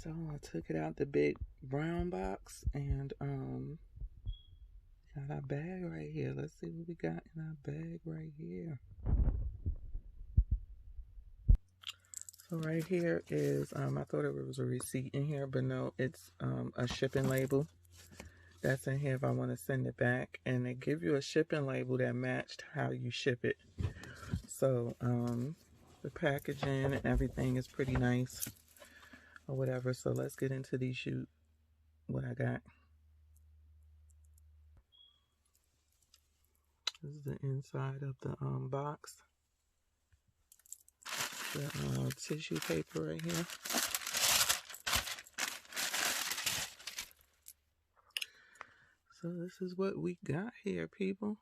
So I took it out the big brown box and got our bag right here. Let's see what we got in our bag right here. So right here is I thought it was a receipt in here, but no, it's a shipping label that's in here if I want to send it back, and they give you a shipping label that matched how you ship it. So the packaging and everything is pretty nice or whatever. So let's get into these shoes. What I got. This is the inside of the box. The tissue paper right here. So this is what we got here, people.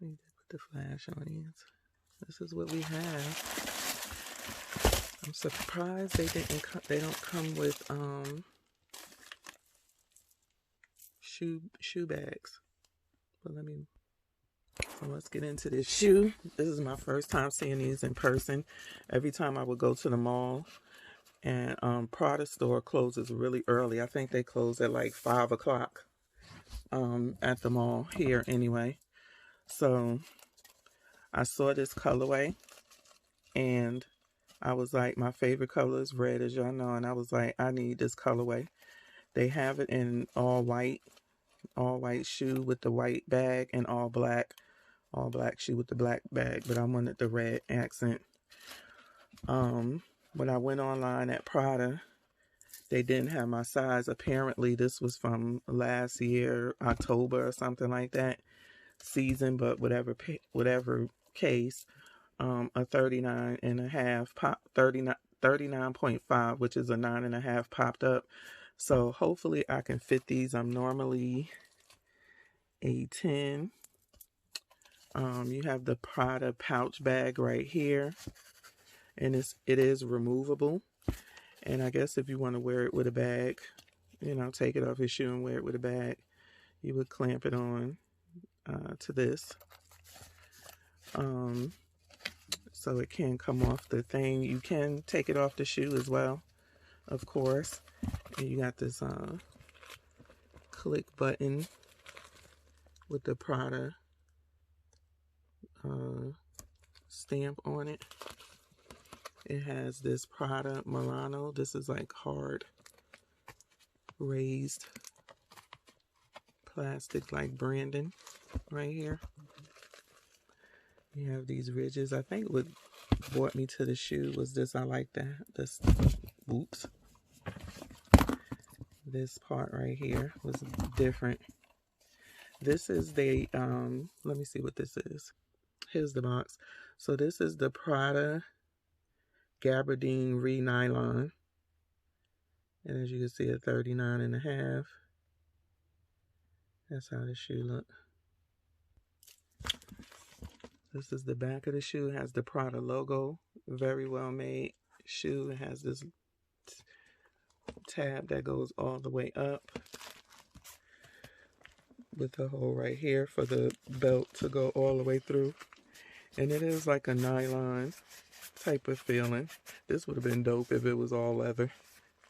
I need to put the flash on these. This is what we have. I'm surprised they don't come with shoe bags. But let's get into this shoe. This is my first time seeing these in person. Every time I would go to the mall, and Prada store closes really early. I think they close at like 5 o'clock at the mall here anyway. So I saw this colorway and I was like, my favorite color is red, as y'all know, and I was like, I need this colorway. They have it in all white shoe with the white bag, and all black shoe with the black bag, but I wanted the red accent. When I went online at Prada, they didn't have my size. Apparently this was from last year, October or something like that season, but whatever case, a 39.5, which is a 9.5 popped up. So hopefully I can fit these. I'm normally a 10. You have the Prada Pouch Bag right here, and it is removable. And I guess if you want to wear it with a bag, you know, take it off your shoe and wear it with a bag, you would clamp it on to this. So it can come off the thing. You can take it off the shoe as well, of course. And you got this click button with the Prada stamp on it. It has this Prada Milano. This is like hard raised plastic like branding right here. You have these ridges. I think what brought me to the shoe was this. I like that. This part right here was different. This is the, let me see what this is. Here's the box. So this is the Prada Gabardine Re-Nylon. And as you can see, a 39.5. That's how the shoe looks. This is the back of the shoe. It has the Prada logo. Very well made shoe. It has this tab that goes all the way up with a hole right here for the belt to go all the way through. And it is like a nylon type of feeling. This would have been dope if it was all leather.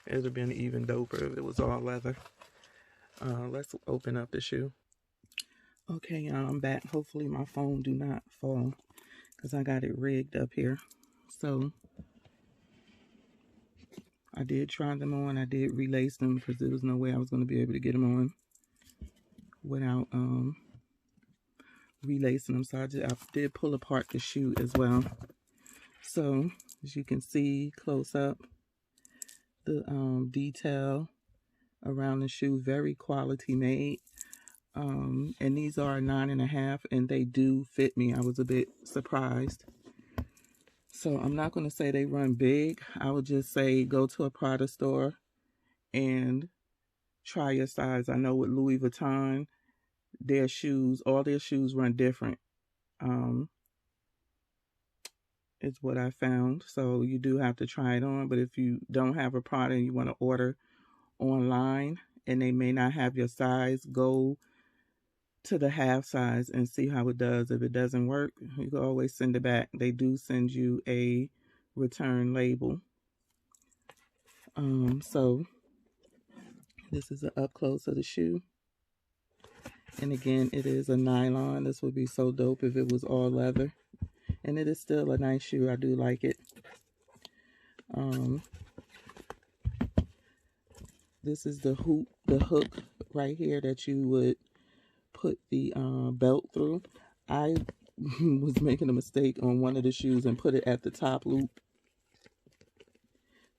It would have been even doper if it was all leather. Let's open up the shoe. Okay, y'all, I'm back. Hopefully my phone do not fall because I got it rigged up here. So I did try them on. I did relace them because there was no way I was going to be able to get them on without relacing them. So I did pull apart the shoe as well. So as you can see close up, the detail around the shoe, very quality made. And these are 9.5 and they do fit me. I was a bit surprised. So I'm not going to say they run big. I would just say go to a Prada store and try your size. I know with Louis Vuitton, all their shoes run different. It's what I found. So you do have to try it on. But if you don't have a Prada and you want to order online and they may not have your size, go to the half size and see how it does. If it doesn't work, you can always send it back. They do send you a return label. So this is an up close of the shoe. And again, it is a nylon. This would be so dope if it was all leather. And it is still a nice shoe. I do like it. This is the hook right here that you would put the belt through. I was making a mistake on one of the shoes and put it at the top loop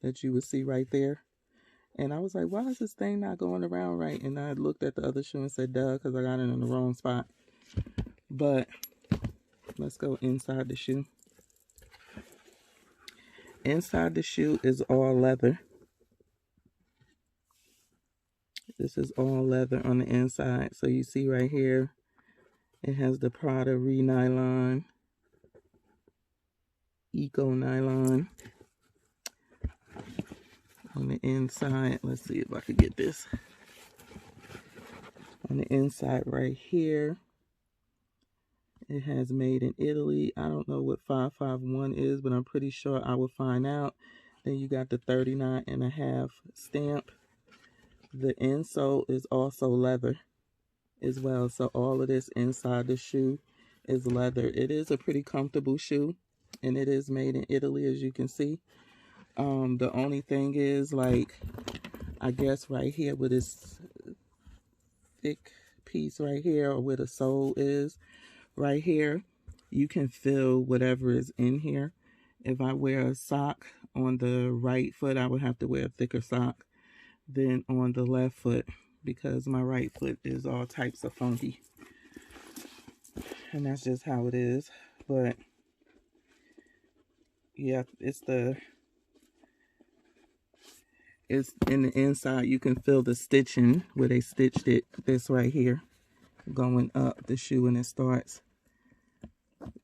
that you would see right there. And I was like, why is this thing not going around right? And I looked at the other shoe and said, duh, because I got it in the wrong spot. But let's go inside the shoe. Inside the shoe is all leather. This is all leather on the inside. So you see right here, it has the Prada Re-Nylon, Eco Nylon on the inside. Let's see if I could get this. On the inside right here, it has made in Italy. I don't know what 551 is, but I'm pretty sure I will find out. Then you got the 39.5 stamp. The insole is also leather as well. So all of this inside the shoe is leather. It is a pretty comfortable shoe, and it is made in Italy, as you can see. The only thing is, like, I guess right here with this thick piece right here, or where the sole is right here, you can feel whatever is in here. If I wear a sock on the right foot, I would have to wear a thicker sock than on the left foot, because my right foot is all types of funky, and that's just how it is. But yeah, it's in the inside. You can feel the stitching where they stitched it, this right here, going up the shoe, and it starts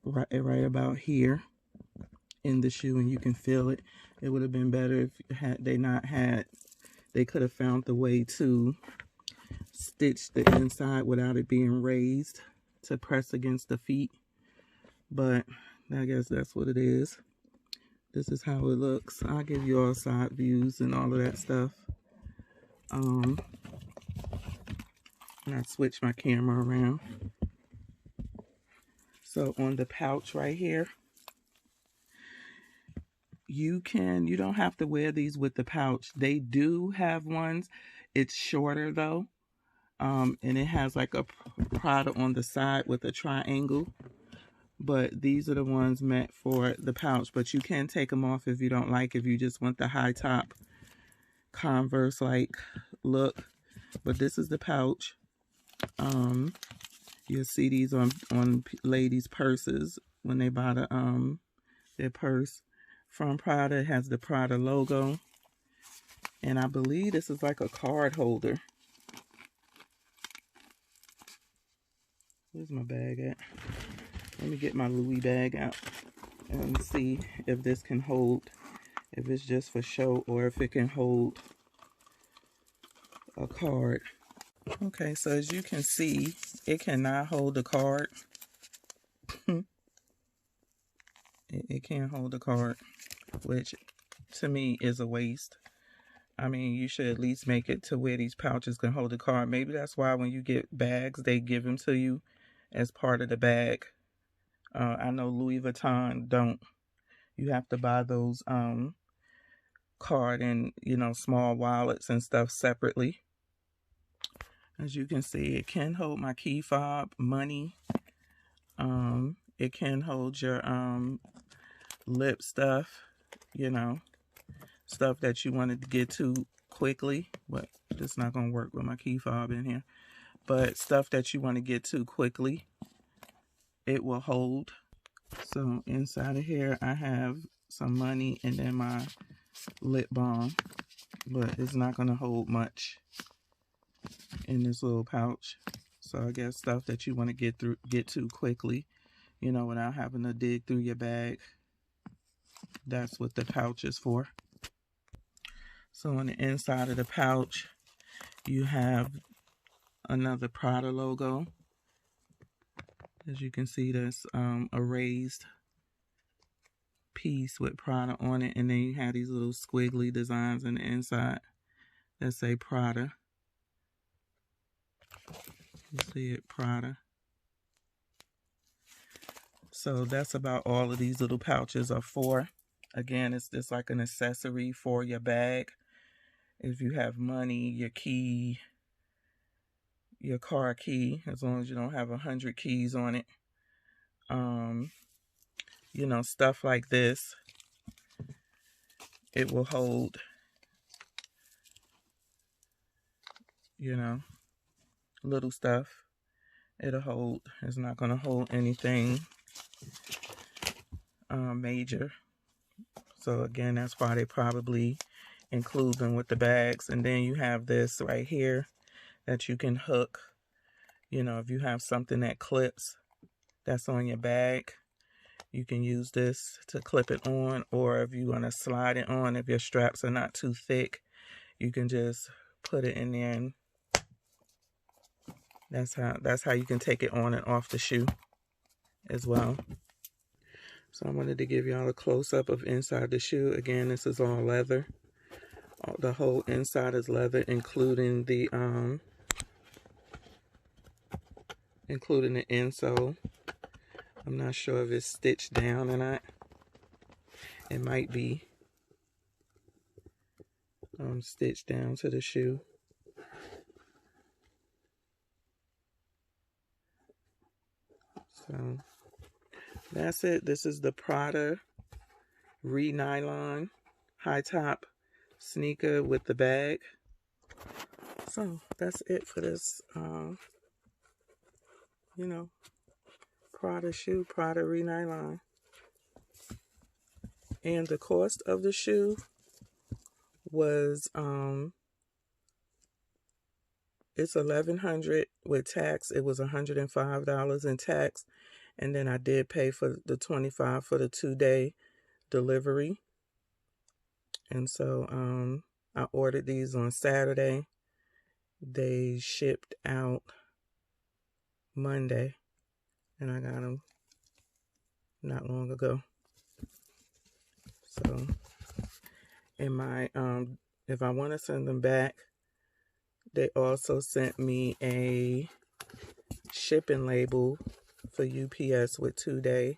right about here in the shoe, and you can feel it. It would have been better if they could have found the way to stitch the inside without it being raised to press against the feet. But I guess that's what it is. This is how it looks. I'll give you all side views and all of that stuff. And I switch my camera around. So on the pouch right here, you don't have to wear these with the pouch. They do have ones. It's shorter though. And it has like a Prada on the side with a triangle. But these are the ones meant for the pouch. But you can take them off if you don't like, if you just want the high top Converse like look. But this is the pouch. You'll see these on ladies' purses when they buy their purse from Prada. It has the Prada logo. And I believe this is like a card holder. Where's my bag at? Let me get my Louis bag out and see if this can hold, if it's just for show or if it can hold a card. Okay, so as you can see, it cannot hold a card. It can't hold a card, which to me is a waste. I mean, you should at least make it to where these pouches can hold a card. Maybe that's why when you get bags, they give them to you as part of the bag. I know Louis Vuitton don't. You have to buy those card and, small wallets and stuff separately. As you can see, it can hold my key fob, money. It can hold your lip stuff, stuff that you wanted to get to quickly. But it's not going to work with my key fob in here. But stuff that you want to get to quickly, it will hold. So inside of here, I have some money and then my lip balm. But it's not going to hold much in this little pouch. So I guess stuff that you want to get to quickly, without having to dig through your bag. That's what the pouch is for. So on the inside of the pouch, you have another Prada logo. As you can see, there's a raised piece with Prada on it, and then you have these little squiggly designs on the inside that say Prada. You see it, Prada. So that's about all of these little pouches are for. Again, it's just like an accessory for your bag. If you have money, your key, your car key, as long as you don't have 100 keys on it. You know, stuff like this. It will hold, you know, little stuff. It'll hold. It's not going to hold anything major. So again, that's why they probably include them with the bags. And then you have this right here that you can hook. You know, if you have something that clips that's on your bag, you can use this to clip it on. Or if you want to slide it on, if your straps are not too thick, you can just put it in there, and that's how you can take it on and off the shoe as well. So I wanted to give y'all a close-up of inside the shoe. Again, this is all leather. The whole inside is leather, including the insole. I'm not sure if it's stitched down or not. It might be stitched down to the shoe. So that's it. This is the Prada Re-Nylon high top sneaker with the bag. So that's it for this, you know, Prada shoe, Prada Re-Nylon. And the cost of the shoe was, it's $1,100 with tax. It was $105 in tax. And then I did pay for the $25 for the 2-day delivery. And so I ordered these on Saturday. They shipped out Monday, and I got them not long ago. So in my if I want to send them back, they also sent me a shipping label for UPS with 2-day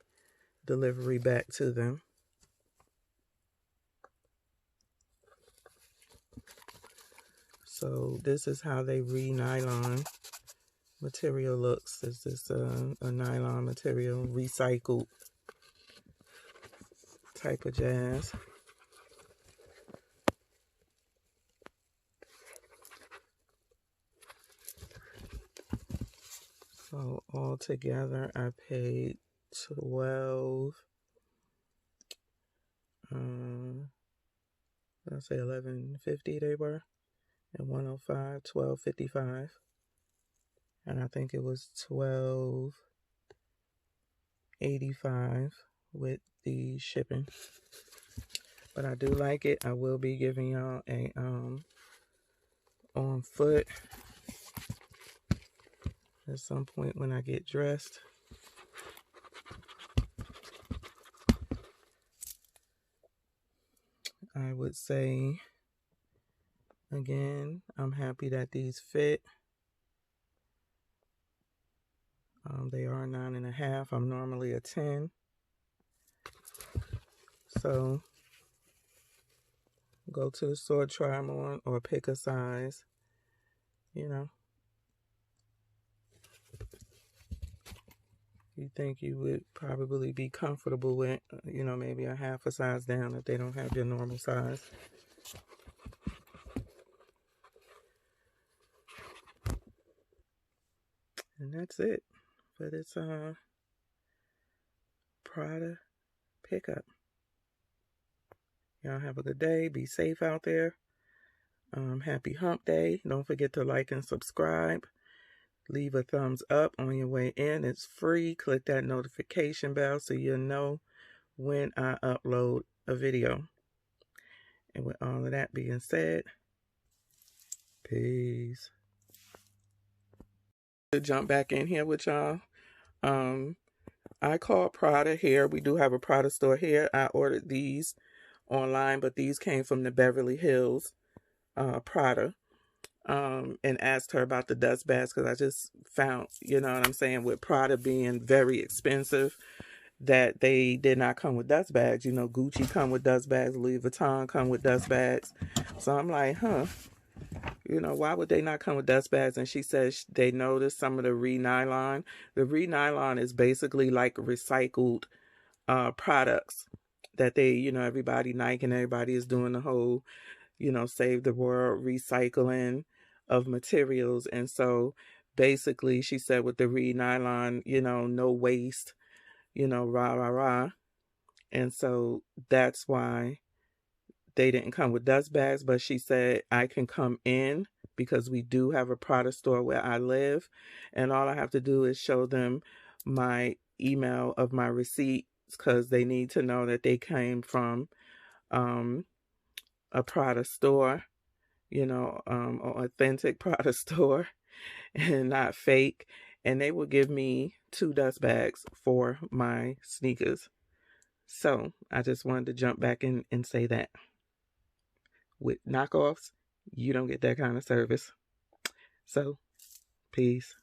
delivery back to them. So this is how they Re-Nylon material looks. Is this a nylon material, recycled type of jazz? So all together I paid 12, let's say $11.50 they were, and 105, $12.55, and I think it was $12.85 with the shipping. But I do like it. I will be giving y'all a on foot at some point when I get dressed. I would say, again, I'm happy that these fit. They are 9.5. I'm normally a 10. So go to the store, try them on, or pick a size, you know. You think you would probably be comfortable with, you know, maybe a half a size down if they don't have your normal size. And that's it for this Prada pickup. Y'all have a good day. Be safe out there. Happy hump day. Don't forget to like and subscribe. Leave a thumbs up on your way in. It's free. Click that notification bell so you'll know when I upload a video. And with all of that being said, peace. To jump back in here with y'all. I call Prada here. We do have a Prada store here. I ordered these online, but these came from the Beverly Hills Prada. And asked her about the dust bags because I just found, you know what I'm saying, with Prada being very expensive, that they did not come with dust bags. You know, Gucci come with dust bags, Louis Vuitton come with dust bags. So I'm like, you know, why would they not come with dust bags? And she says they noticed some of the Re-Nylon. The Re-Nylon is basically like recycled products that they, you know, everybody, Nike and everybody is doing the whole, you know, save the world recycling of materials. And so basically she said with the Re-Nylon, you know, no waste, you know, rah, rah, rah. And so that's why they didn't come with dust bags. But she said I can come in because we do have a Prada store where I live. And all I have to do is show them my email of my receipts because they need to know that they came from a Prada store, you know, an authentic Prada store and not fake. And they will give me 2 dust bags for my sneakers. So I just wanted to jump back in and say that. With knockoffs, you don't get that kind of service. So, peace.